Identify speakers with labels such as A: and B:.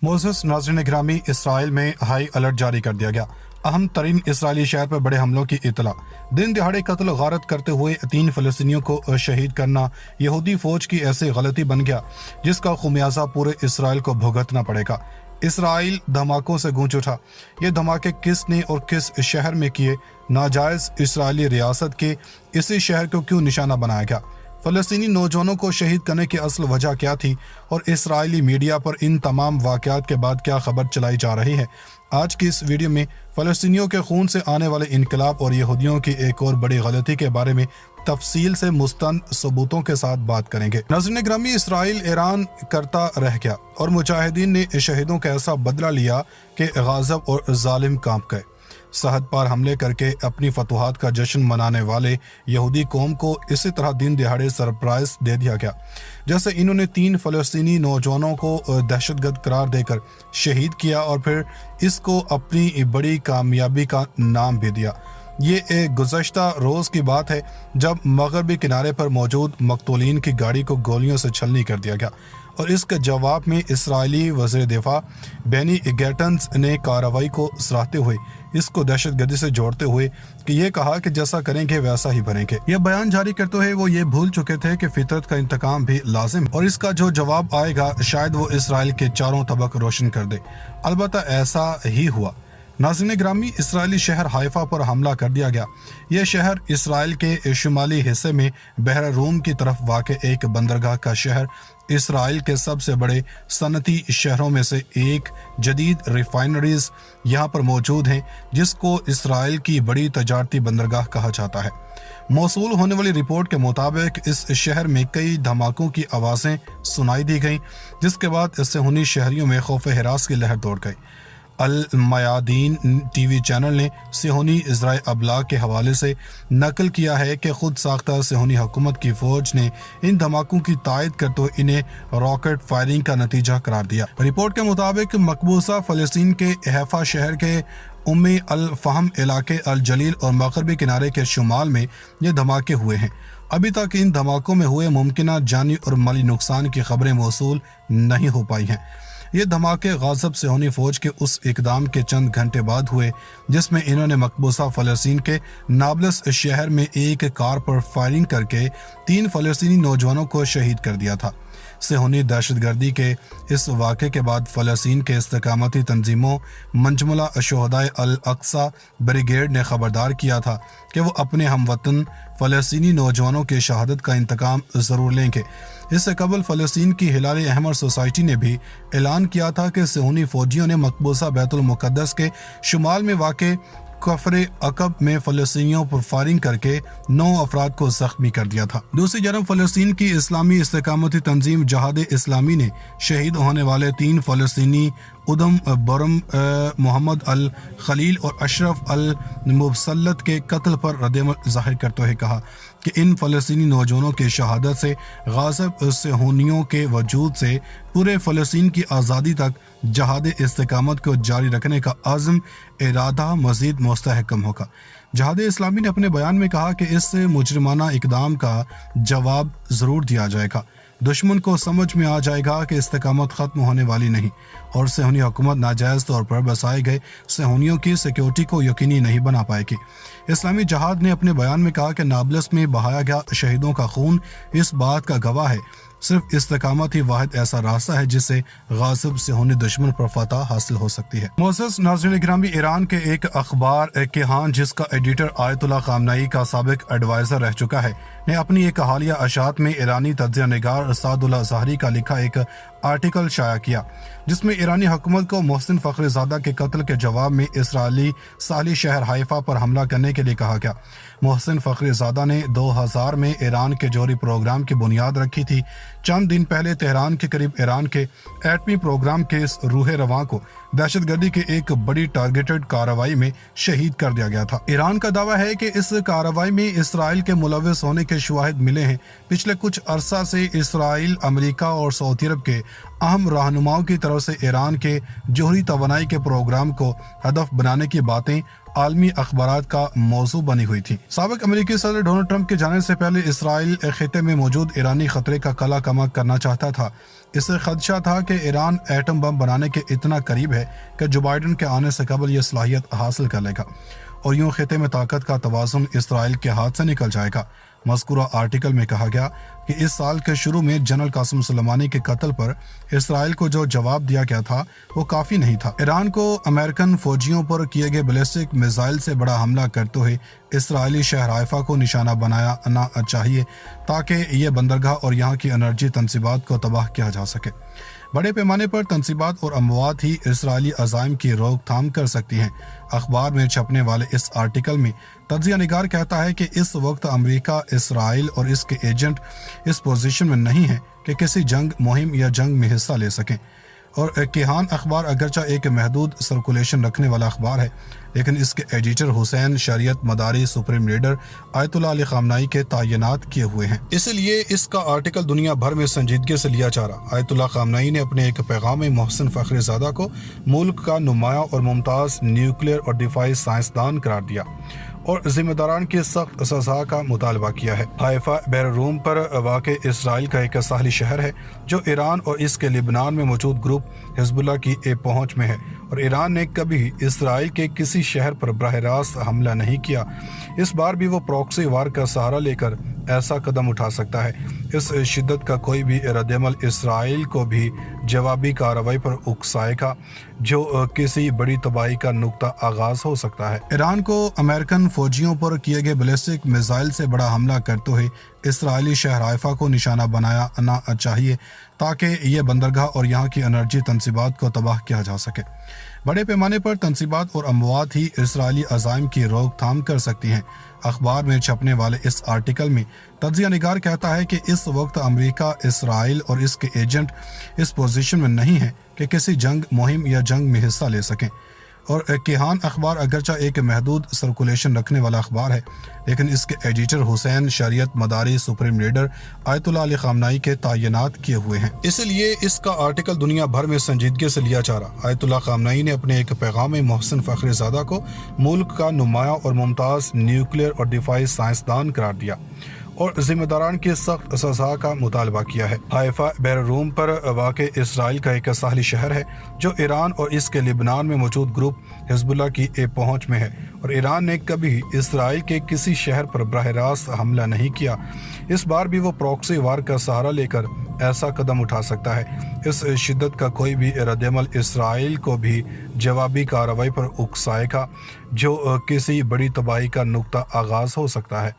A: Moses नाज़रीन ग्रामी, Israel में हाई अलर्ट जारी कर दिया गया। अहम तरीन इसराइली शहर पर बड़े हमलों की इतला। दिन दिहाड़े कत्ल गारत करते हुए 3 फ़लस्तीनियों को शहीद करना यहूदी फौज की ऐसी गलती बन गया जिसका खुमियाजा पूरे इसराइल को भुगतना पड़ेगा। इसराइल धमाकों से गूंज उठा। ये धमाके किसने और किस शहर में किए? नाजायज़ इसराइली रियासत के इसी शहर को क्यों निशाना बनाया गया? फ़लस्तीनी नौजवानों को शहीद करने की असल वजह क्या थी और इसराइली मीडिया पर इन तमाम वाक़यात के बाद क्या खबर चलाई जा रही है? आज की इस वीडियो में फ़लस्तीनियों के खून से आने वाले इनकलाब और यहूदियों की एक और बड़ी गलती के बारे में तफसील से मुस्तंद सबूतों के साथ बात करेंगे। नाज़रीन ग्रामी, इसराइल ईरान करता रह गया और मुजाहिदीन ने शहीदों का ऐसा बदला लिया कि गाज़ब और जालिम कांप गए। सरहद पार हमले करके अपनी फतूहात का जश्न मनाने वाले यहूदी कौम को इसी तरह दिन दिहाड़े सरप्राइज दे दिया गया। जैसे इन्होंने 3 फ़लस्तीनी नौजवानों को दहशतगर्द करार देकर शहीद किया और फिर इसको अपनी बड़ी कामयाबी का नाम भी दिया। ये एक गुज़श्ता रोज़ की बात है जब मगरबी किनारे पर मौजूद मकतूलीन की गाड़ी को गोलियों से छलनी कर दिया गया और इसके जवाब में इसराइली वज़ीर दिफा बेनी गैटन्स ने कार्रवाई को सराहते हुए इसको दहशतगर्दी से जोड़ते हुए कि ये कहा कि जैसा करेंगे वैसा ही बनेंगे। यह बयान जारी करते हुए वो ये भूल चुके थे कि फितरत का इंतकाम भी लाजिम और इसका जो जवाब आएगा शायद वो इसराइल के चारों तबक रोशन कर दे। अलबत्ता ऐसा ही हुआ। नाज़रीन ग्रामी, इसराइली शहर हाइफा पर हमला कर दिया गया। यह शहर इसराइल के शुमाली हिस्से में बहर रूम की तरफ वाक़े एक बंदरगाह का शहर, इसराइल के सबसे बड़े सनती शहरों में से एक। जदीद रिफाइनरीज यहाँ पर मौजूद हैं जिसको इसराइल की बड़ी तजारती बंदरगाह कहा जाता है। मौसूल होने वाली रिपोर्ट के मुताबिक इस शहर में कई धमाकों की आवाज़ें सुनाई दी गईं जिसके बाद सेहूनी शहरियों में खौफ हिरास की लहर दौड़ गई। अल मयादीन टीवी चैनल ने सेहूनी इज़राई अबलाग के हवाले से नकल किया है कि खुद साख्ता सेहूनी हुकूमत की फ़ौज ने इन धमाकों की तायद करते हुए इन्हें रॉकेट फायरिंग का नतीजा करार दिया। रिपोर्ट के मुताबिक मकबूसा फ़लस्तीन के हैफा शहर के उम्मी अल फ़हम इलाके अल जलील और मगरबी किनारे के शुमाल में ये धमाके हुए हैं। अभी तक इन धमाकों में हुए मुमकिन जानी और माली नुकसान की खबरें मौसूल नहीं हो पाई हैं। ये धमाके गाज़ब सेहूनी फौज के उस इकदाम के चंद घंटे बाद हुए जिसमें इन्होंने मकबूसा फ़लस्तीन के नाबलस शहर में एक कार पर फायरिंग करके 3 फ़लस्तीनी नौजवानों को शहीद कर दिया था। सेहूनी दहशतगर्दी के इस वाक़े के बाद फ़लस्तीन के इस्तिकामती तंजीमों मंजमुला शुहदाए अल अक्सा ब्रिगेड ने खबरदार किया था कि वो अपने हमवतन फ़लस्तीनी नौजवानों के शहादत का इंतकाम ज़रूर लेंगे। इससे कबल फ़लस्तीन की हिलाल अहमर सोसाइटी ने भी ऐलान किया था कि सेहूनी फ़ौजियों ने मकबूसा बैतुल मुक़द्दस के शुमाल में वाक़े कफ़रे अकब में फ़लस्तीनियों पर फायरिंग करके 9 अफराद को ज़ख्मी कर दिया था। दूसरी जानब फ़लस्तीन की इस्लामी इस्तिकामती तंजीम जहाद इस्लामी ने शहीद होने वाले 3 फ़लस्तीनी उदम बरम मोहम्मद अल खलील और अशरफ अल मुबसलत के कत्ल पर रद्द-ए-अमल ज़ाहिर करते हुए कहा कि इन फ़लस्तीनी नौजवानों के शहादत से गाज़ब सेहूनियों के वजूद से पूरे फ़लस्तीन की आज़ादी तक जहाद इस्तिकामत को जारी रखने का आज़म इरादा मज़ीद मुस्तहकम होगा। जहाद इस्लामी ने अपने बयान में कहा कि इस मुजरिमाना इक़दाम का जवाब ज़रूर दिया जाएगा। दुश्मन को समझ में आ जाएगा कि इस्तिकामत ख़त्म होने वाली नहीं और सेहूनी हुकूमत नाजायज़ तौर पर बसाए गए सेहूनियों की सिक्योरिटी को यकीनी नहीं बना पाएगी। इस्लामी जहाद ने अपने बयान में कहा कि नाबलस में बहाया गया शहीदों का खून इस बात का गवाह है। सिर्फ इस्तिकामत ही वाहिद ऐसा रास्ता है जिससे गाज़ब सेहूनी दुश्मन पर फतह हासिल हो सकती है। मोज़ेस नाज़रीन ग्रामी, ईरान के एक अखबार केहान जिसका एडिटर आयतुल्लाह ख़ामनेई का साबिक एडवाइज़र रह चुका है ने अपनी एक हालिया अशात में ईरानी तज्ज़िया निगार सादुल्लाह ज़ाहरी का लिखा एक आर्टिकल शाया किया जिसमें ईरानी हुकूमत को मोहसिन फ़खरीज़ादा के कत्ल के जवाब में इसराइली साहली शहर हाइफा पर हमला करने के लिए कहा गया। मोहसिन फ़खरीज़ादा ने 2000 में ईरान के जौहरी प्रोग्राम की बुनियाद रखी थी। चंद दिन पहले तेहरान के करीब ईरान के एटमी प्रोग्राम के इस रूह रवां को दहशतगर्दी की एक बड़ी टारगेटेड कार्रवाई में शहीद कर दिया गया था। ईरान का दावा है कि इस कार्रवाई में इसराइल के मुलव्वस होने के शवाहिद मिले हैं। पिछले कुछ अरसा से इसराइल, अमेरिका और सऊदी अरब के अहम रहनुमाओं की तरफ से ईरान के जोहरी तवानाई के प्रोग्राम को हदफ बनाने की बातें आलमी अखबारात का मौजू बनी हुई थी। साबिक अमेरिकी सदर डोनाल्ड ट्रंप के जाने से पहले इसराइल खिते में मौजूद ईरानी खतरे का कला कमा करना चाहता था। इससे खदशा था कि ईरान एटम बम बनाने के इतना करीब है कि जो बाइडन के आने से कबल ये सलाहियत हासिल कर लेगा और यूं खिते में ताकत का तवाज़ुन इसराइल के हाथ से निकल जाएगा। मज़कूरा आर्टिकल में कहा गया कि इस साल के शुरू में जनरल कासिम सुलेमानी के कत्ल पर इसराइल को जो जवाब दिया गया था वो काफ़ी नहीं था। ईरान को अमेरिकन फौजियों पर किए गए बैलिस्टिक मिसाइल से बड़ा हमला करते हुए इसराइली शहर हाइफा को निशाना बनाना चाहिए ताकि ये बंदरगाह और यहाँ की एनर्जी तनसीबात को तबाह किया जा सके। बड़े पैमाने पर तनसीबात और अमवात ही इसराइली अज़ाइम की रोकथाम कर सकती हैं। अखबार में छपने वाले इस आर्टिकल में तज्जिया निगार कहता है कि इस वक्त अमेरिका, इसराइल और इसके एजेंट इस पोजीशन में नहीं है कि किसी जंग मुहिम या जंग में हिस्सा ले सकें। और किहान अखबार अगरचा एक महदूद सर्कुलेशन रखने वाला अखबार है, लेकिन इसके एडिटर हुसैन शरीयत मदारी सुप्रीम लीडर आयतुल्लाह अली खामनाई के तैनात किए हुए हैं, इसलिए इसका आर्टिकल दुनिया भर में संजीदगी से लिया जा रहा। आयतुल्लाह खामनाई ने अपने एक पैगाम में मोहसिन फखरीज़ादा को मुल्क का नुमाया और मुमताज़ न्यूक्लियर और दिफाई साइंसदान करार दिया और जिम्मेदारान की सख्त सज़ा का मुतालबा किया है। हाइफा बहर रूम पर वाक़ इसराइल का एक साहली शहर है जो ईरान और इसके लिबनान में मौजूद ग्रुप हिजबुल्लाह की पहुंच में है और ईरान ने कभी इसराइल के किसी शहर पर बराह रास्त हमला नहीं किया। इस बार भी वो प्रॉक्सी वार का सहारा लेकर ऐसा कदम उठा सकता है। इस शिद्दत का कोई भी रद्दअमल इसराइल को भी जवाबी कार्रवाई पर उकसाएगा जो किसी बड़ी तबाही का नुक्ता आगाज हो सकता है। ईरान को अमेरिकन फौजियों पर किए गए बैलिस्टिक मिसाइल से बड़ा हमला करते हुए इसराइली शहर हाइफा को निशाना बनाना चाहिए ताकि ये बंदरगाह और यहाँ की एनर्जी तनसीबात को तबाह किया जा सके। बड़े पैमाने पर तनसीबात और अमवात ही इसराइली अज़ाइम की रोकथाम कर सकती हैं। अखबार में छपने वाले इस आर्टिकल में तज्जिया निगार कहता है कि इस वक्त अमेरिका, इसराइल और इसके एजेंट इस पोजीशन में नहीं है कि किसी जंग मुहिम या जंग में हिस्सा ले सकें। और किहान अखबार अगरचा एक महदूद सर्कुलेशन रखने वाला अखबार है, लेकिन इसके एडिटर हुसैन शरीयत मदारी सुप्रीम लीडर आयतुल्लाह अली खामनाई के तैनात किए हुए हैं, इसलिए इसका आर्टिकल दुनिया भर में संजीदगी से लिया जा रहा। आयतुल्लाह खामनाई ने अपने एक पैगाम में मोहसिन फखरीज़ादा को मुल्क का नुमाया और मुमताज़ न्यूक्लियर और दिफाई साइंसदान करार दिया और जिम्मेदारान की सख्त सज़ा का मुतालबा किया है। हाइफा बहर रूम पर वाक़ इसराइल का एक साहली शहर है जो ईरान और इसके लिबनान में मौजूद ग्रुप हिजबुल्लाह की पहुंच में है और ईरान ने कभी इसराइल के किसी शहर पर बराह रास्त हमला नहीं किया। इस बार भी वो प्रॉक्सी वार का सहारा लेकर ऐसा कदम उठा सकता है। इस शिद्दत का कोई भी रद्दअमल इसराइल को भी जवाबी कार्रवाई पर उकसाएगा जो किसी बड़ी तबाही का नुक्ता आगाज हो सकता है।